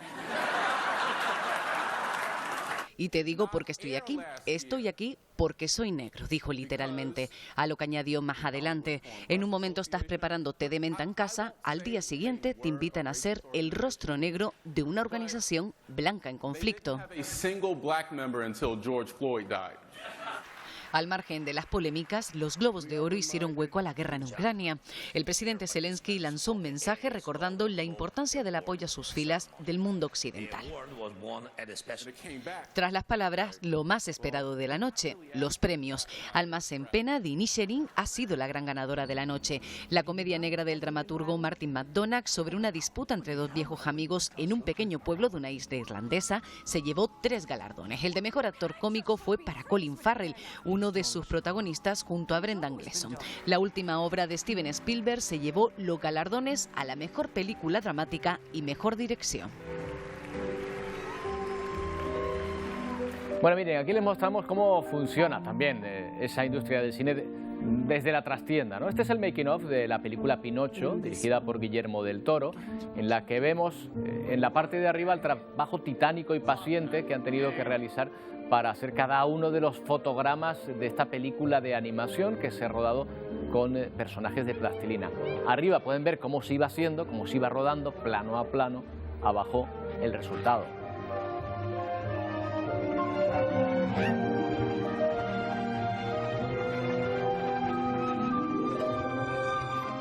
Y te digo por qué estoy aquí. Estoy aquí porque soy negro, dijo literalmente. A lo que añadió más adelante: en un momento estás preparando té de menta en casa, al día siguiente te invitan a ser el rostro negro de una organización blanca en conflicto. Al margen de las polémicas, los Globos de Oro hicieron hueco a la guerra en Ucrania. El presidente Zelensky lanzó un mensaje recordando la importancia del apoyo a sus filas del mundo occidental. Tras las palabras, lo más esperado de la noche, los premios. Almas en pena de Inisherin ha sido la gran ganadora de la noche. La comedia negra del dramaturgo Martin McDonagh sobre una disputa entre dos viejos amigos en un pequeño pueblo de una isla irlandesa se llevó 3 galardones. El de mejor actor cómico fue para Colin Farrell, uno de sus protagonistas junto a Brendan Gleeson. La última obra de Steven Spielberg se llevó los galardones a la mejor película dramática y mejor dirección. Bueno, miren, aquí les mostramos cómo funciona también esa industria del cine desde la trastienda, ¿no? Este es el making of de la película Pinocho, dirigida por Guillermo del Toro, en la que vemos en la parte de arriba el trabajo titánico y paciente que han tenido que realizar para hacer cada uno de los fotogramas de esta película de animación que se ha rodado con personajes de plastilina. Arriba pueden ver cómo se iba haciendo, cómo se iba rodando, plano a plano, abajo el resultado.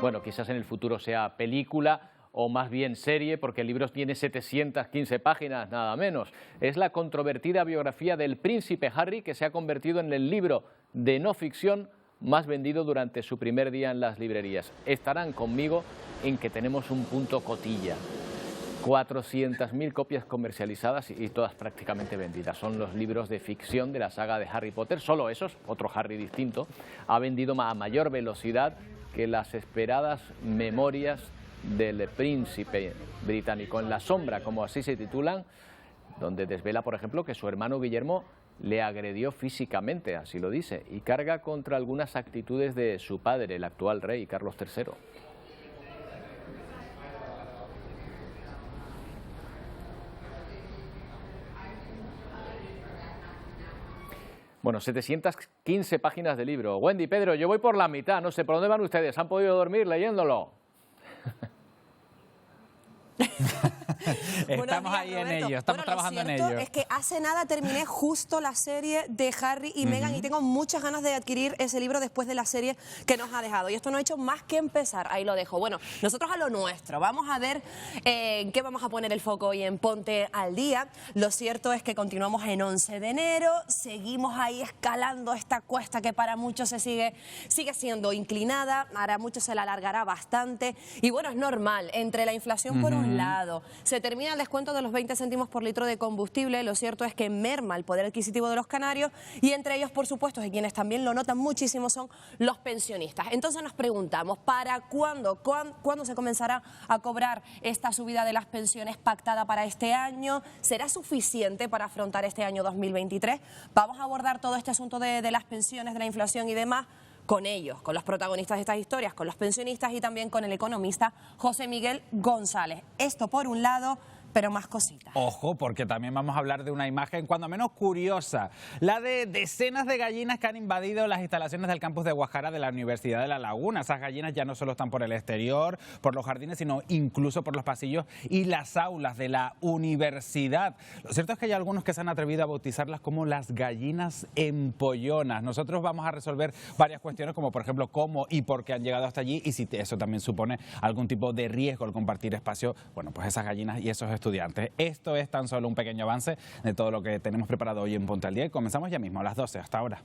Bueno, quizás en el futuro sea película o más bien serie, porque el libro tiene 715 páginas, nada menos. Es la controvertida biografía del príncipe Harry, que se ha convertido en el libro de no ficción más vendido durante su primer día en las librerías. Estarán conmigo en que tenemos un punto cotilla. 400.000 copias comercializadas y todas prácticamente vendidas. Son los libros de ficción de la saga de Harry Potter. Solo esos, otro Harry distinto, ha vendido a mayor velocidad que las esperadas memorias del príncipe británico. En la sombra, como así se titulan, donde desvela, por ejemplo, que su hermano Guillermo le agredió físicamente, así lo dice, y carga contra algunas actitudes de su padre, el actual rey Carlos III. Bueno, 715 páginas de libro. Wendy, Pedro, yo voy por la mitad, no sé, ¿por dónde van ustedes? ¿Han podido dormir leyéndolo? Estamos ahí en ello, estamos trabajando en ello. Es que hace nada terminé justo la serie de Harry y Meghan y tengo muchas ganas de adquirir ese libro después de la serie que nos ha dejado. Y esto no ha hecho más que empezar, ahí lo dejo. Bueno, nosotros a lo nuestro, vamos a ver en qué vamos a poner el foco hoy en Ponte al Día. Lo cierto es que continuamos en 11 de enero, seguimos ahí escalando esta cuesta que para muchos sigue siendo inclinada, para muchos se la alargará bastante. Y bueno, es normal, entre la inflación por un lado, lado. Se termina el descuento de los 20 céntimos por litro de combustible. Lo cierto es que merma el poder adquisitivo de los canarios y entre ellos, por supuesto, y quienes también lo notan muchísimo son los pensionistas. Entonces nos preguntamos, ¿para cuándo? ¿Cuándo se comenzará a cobrar esta subida de las pensiones pactada para este año? ¿Será suficiente para afrontar este año 2023? Vamos a abordar todo este asunto de las pensiones, de la inflación y demás con ellos, con los protagonistas de estas historias, con los pensionistas y también con el economista José Miguel González. Esto por un lado, pero más cositas. Ojo, porque también vamos a hablar de una imagen cuando menos curiosa, la de decenas de gallinas que han invadido las instalaciones del campus de Guajará de la Universidad de La Laguna. Esas gallinas ya no solo están por el exterior, por los jardines, sino incluso por los pasillos y las aulas de la universidad. Lo cierto es que hay algunos que se han atrevido a bautizarlas como las gallinas empollonas. Nosotros vamos a resolver varias cuestiones, como por ejemplo cómo y por qué han llegado hasta allí y si eso también supone algún tipo de riesgo al compartir espacio, bueno, pues esas gallinas y esos estudiantes. Esto es tan solo un pequeño avance de todo lo que tenemos preparado hoy en Ponte al Día y comenzamos ya mismo a las 12. Hasta ahora.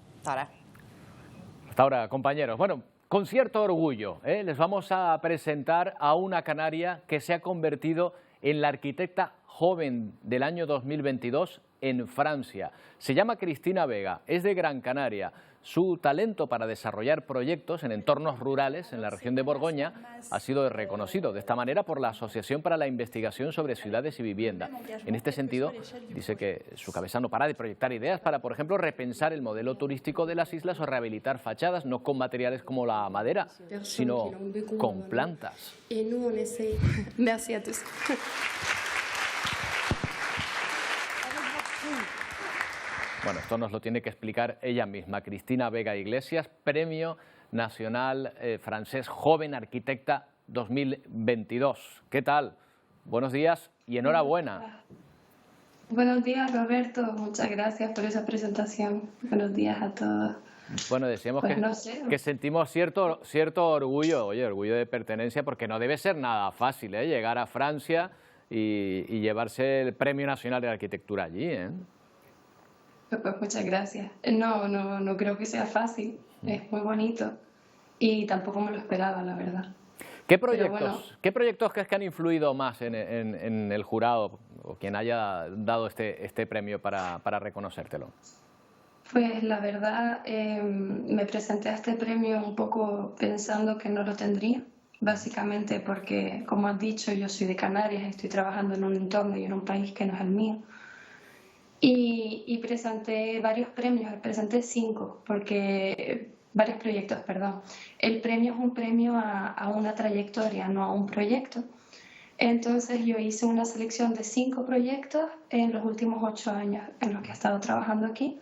Hasta ahora, compañeros. Bueno, con cierto orgullo, les vamos a presentar a una canaria que se ha convertido en la arquitecta joven del año 2022 en Francia. Se llama Cristina Vega, es de Gran Canaria. Su talento para desarrollar proyectos en entornos rurales en la región de Borgoña ha sido reconocido de esta manera por la Asociación para la Investigación sobre Ciudades y Vivienda. En este sentido, dice que su cabeza no para de proyectar ideas para, por ejemplo, repensar el modelo turístico de las islas o rehabilitar fachadas, no con materiales como la madera, sino con plantas. Merci a tous. Bueno, esto nos lo tiene que explicar ella misma. Cristina Vega Iglesias, Premio Nacional Francés Joven Arquitecta 2022. ¿Qué tal? Buenos días y enhorabuena. Buenos días, Roberto. Muchas gracias por esa presentación. Buenos días a todos. Bueno, decíamos pues no sé, que sentimos cierto orgullo, orgullo de pertenencia, porque no debe ser nada fácil, llegar a Francia y llevarse el Premio Nacional de Arquitectura allí, Pues muchas gracias. No creo que sea fácil, es muy bonito y tampoco me lo esperaba, la verdad. ¿Qué proyectos crees que han influido más en el jurado o quien haya dado este premio para reconocértelo? Pues la verdad, me presenté a este premio un poco pensando que no lo tendría, básicamente porque, como has dicho, yo soy de Canarias, estoy trabajando en un entorno y en un país que no es el mío. Y presenté varios premios, presenté 5, varios proyectos, perdón. El premio es un premio a una trayectoria, no a un proyecto. Entonces yo hice una selección de 5 proyectos en los últimos 8 años en los que he estado trabajando aquí.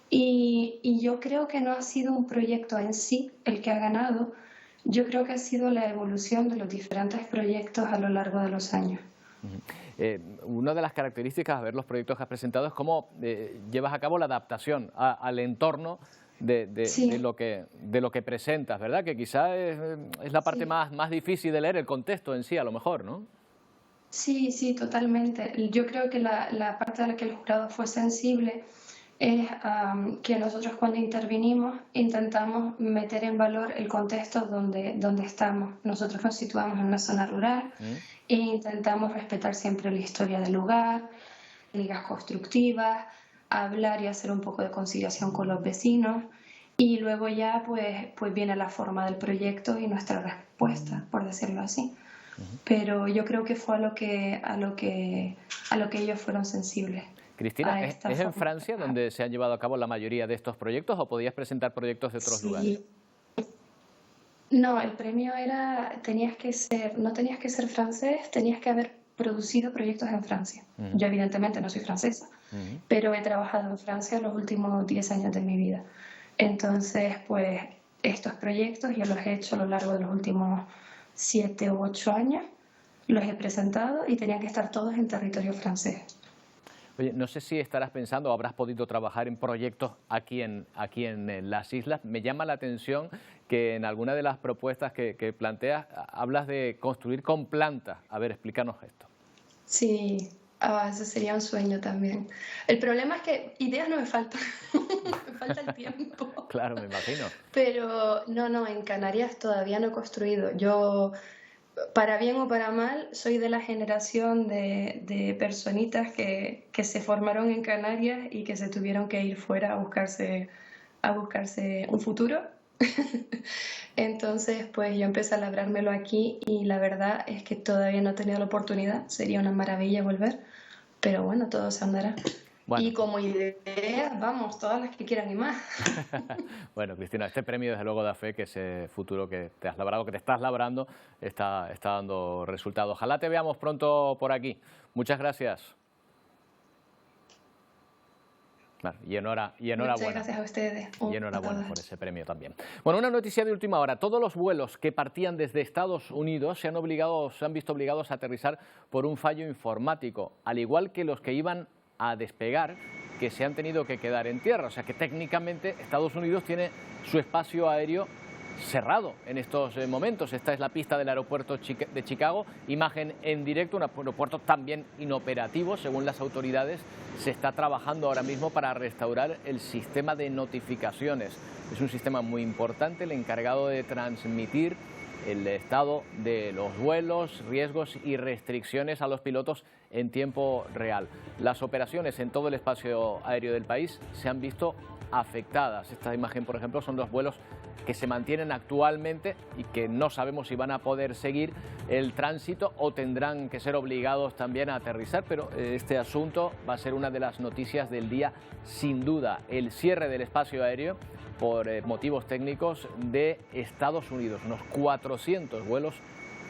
Y yo creo que no ha sido un proyecto en sí el que ha ganado, yo creo que ha sido la evolución de los diferentes proyectos a lo largo de los años. Una de las características de ver los proyectos que has presentado es cómo llevas a cabo la adaptación al entorno de lo que presentas, ¿verdad? Que quizá es la parte más difícil de leer, el contexto en sí, a lo mejor, ¿no? Sí, totalmente. Yo creo que la parte de la que el jurado fue sensible es que nosotros cuando intervinimos intentamos meter en valor el contexto donde estamos. Nosotros nos situamos en una zona rural e intentamos respetar siempre la historia del lugar, ligas constructivas, hablar y hacer un poco de conciliación con los vecinos y luego ya pues viene la forma del proyecto y nuestra respuesta, por decirlo así. Pero yo creo que fue a lo que ellos fueron sensibles. Cristina, ¿es en Francia donde se han llevado a cabo la mayoría de estos proyectos o podías presentar proyectos de otros lugares? No, el premio era, no tenías que ser francés, tenías que haber producido proyectos en Francia. Yo evidentemente no soy francesa, pero he trabajado en Francia los últimos 10 años de mi vida. Entonces, pues estos proyectos yo los he hecho a lo largo de los últimos 7 u 8 años, los he presentado y tenían que estar todos en territorio francés. Oye, no sé si estarás pensando o habrás podido trabajar en proyectos aquí en las islas. Me llama la atención que en alguna de las propuestas que planteas hablas de construir con plantas. A ver, explícanos esto. Sí, eso sería un sueño también. El problema es que ideas no me faltan, me falta el tiempo. Claro, me imagino. Pero no, en Canarias todavía no he construido. Yo para bien o para mal, soy de la generación de personitas que se formaron en Canarias y que se tuvieron que ir fuera a buscarse un futuro. Entonces, pues yo empecé a labrármelo aquí y la verdad es que todavía no he tenido la oportunidad. Sería una maravilla volver, pero bueno, todo se andará. Bueno. Y como idea, vamos, todas las que quieran y más. Bueno, Cristina, este premio desde luego da fe que ese futuro que te has labrado, que te estás labrando, está dando resultados. Ojalá te veamos pronto por aquí. Muchas gracias. Claro, y enhorabuena. Muchas gracias a ustedes. Y enhorabuena por ese premio también. Bueno, una noticia de última hora. Todos los vuelos que partían desde Estados Unidos se han visto obligados a aterrizar por un fallo informático, al igual que los que iban a despegar, que se han tenido que quedar en tierra. O sea que técnicamente Estados Unidos tiene su espacio aéreo cerrado en estos momentos. Esta es la pista del aeropuerto de Chicago, imagen en directo, un aeropuerto también inoperativo. Según las autoridades, se está trabajando ahora mismo para restaurar el sistema de notificaciones. Es un sistema muy importante, el encargado de transmitir el estado de los vuelos, riesgos y restricciones a los pilotos en tiempo real. Las operaciones en todo el espacio aéreo del país se han visto afectadas. Esta imagen, por ejemplo, son los vuelos que se mantienen actualmente y que no sabemos si van a poder seguir el tránsito o tendrán que ser obligados también a aterrizar, pero este asunto va a ser una de las noticias del día, sin duda, el cierre del espacio aéreo por motivos técnicos de Estados Unidos. Unos 400 vuelos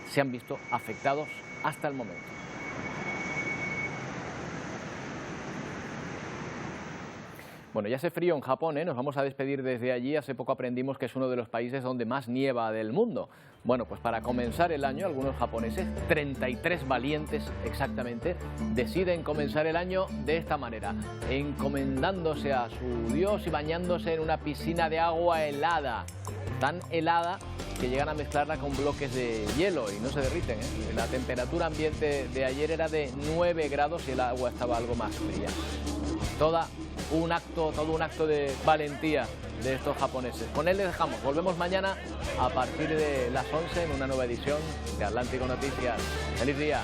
se han visto afectados hasta el momento. Bueno, ya hace frío en Japón, nos vamos a despedir desde allí. Hace poco aprendimos que es uno de los países donde más nieva del mundo. Bueno, pues para comenzar el año, algunos japoneses, 33 valientes exactamente, deciden comenzar el año de esta manera, encomendándose a su Dios y bañándose en una piscina de agua helada, tan helada que llegan a mezclarla con bloques de hielo y no se derriten. La temperatura ambiente de ayer era de 9 grados y el agua estaba algo más fría. Todo un acto de valentía de estos japoneses. Con él les dejamos. Volvemos mañana a partir de las 11 en una nueva edición de Atlántico Noticias. ¡Feliz día!